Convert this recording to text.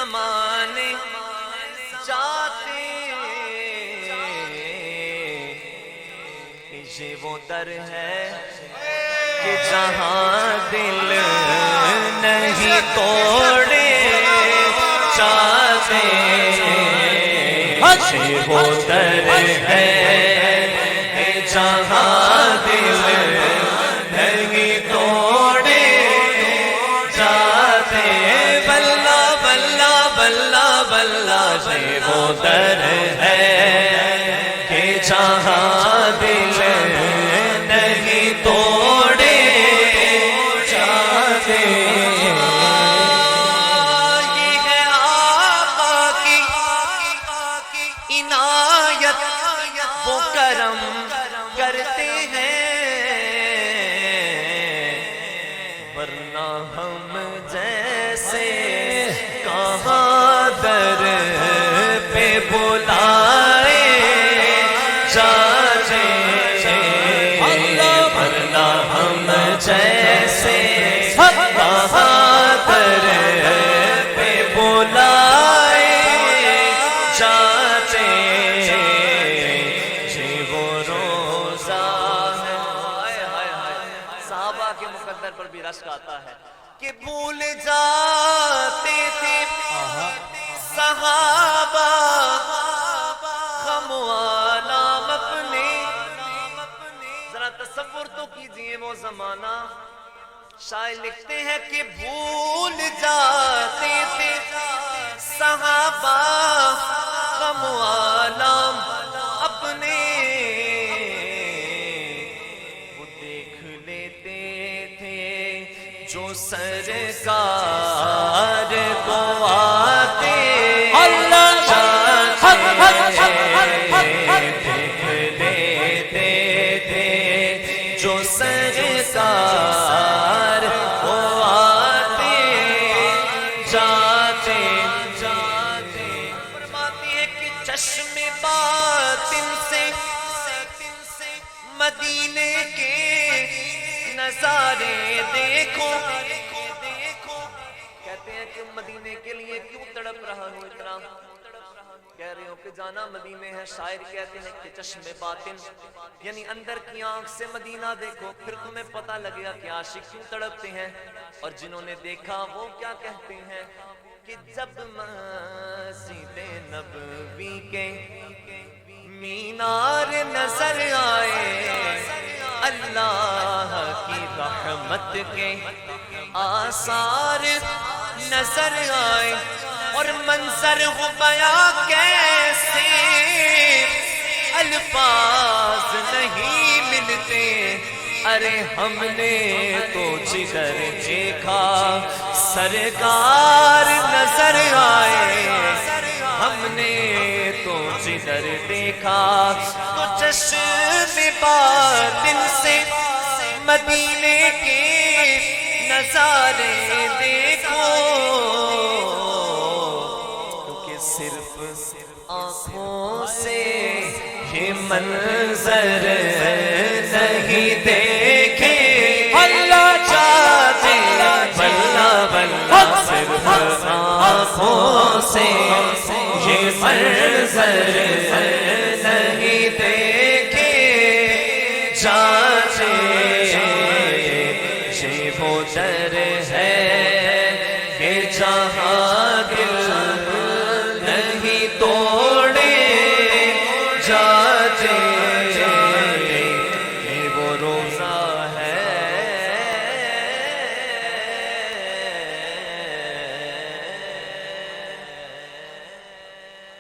زمانے جاتے، یہ وہ در ہے کہ جہاں دل نہیں توڑے جاتے، یہ وہ در ہے کہ جہاں دل نہیں توڑے جاتے، بلہ بلہ بلہ بلہ یہ وہ در ہے کہ جہاں دل نہیں توڑے جاتے، یہ ہے آقا کی عنایت، وہ کرم کرتے ہیں، ورنہ ہم جیسے کہاں در پہ بلائے جاتے، ورنہ ہم جیسے کہاں در پہ بلائے جاتے، یہ وہ روزہ ہے۔ صحابہ کے مقدر پر بھی رشک آتا ہے کہ بھول جاتے تھے صحابہ غم و آلام اپنے، ذرا تصور تو کیجئے وہ زمانہ، شاعر لکھتے ہیں کہ بھول جاتے تھے صحابہ غم و آلام اپنے، وہ دیکھ لیتے تھے جو سرکار کو آتے دیکھ لیتے تھے جو سرکار کو آتے جاتے، فرماتی ہے کہ چشم باطن سے مدینے کے نظارے دیکھو، کہتے ہیں کہ مدینے کے لیے کیوں تڑپ رہا ہوں اتنا، کہہ رہے ہو کہ جانا مدینے ہے، شاعر کہتے ہیں کہ چشم باطن یعنی اندر کی آنکھ سے مدینہ دیکھو، پھر تمہیں پتہ لگے گا کہ عاشق کیوں تڑپتے ہیں، اور جنہوں نے دیکھا وہ کیا کہتے ہیں کہ جب مسجد نبوی کے مینار نظر آئے، اللہ کی رحمت کے آثار نظر آئے، اور منظر ہو بیاں کیسے الفاظ نہیں ملتے، ارے ہم نے تو جدھر دیکھا سرکار نظر آئے، ہم نے تو جدھر دیکھا، تو چشم باطن سے مدینے کے نظارے دیکھو، کیونکہ صرف آنکھوں سے یہ منظر نہیں دیکھے اللہ چاہتے، بلہ بلہ صرف آنکھوں سے یہ منظر نہیں دیکھے جاتے، یہ وہ در ہے کہ جہاں دل نہیں توڑے جاتے،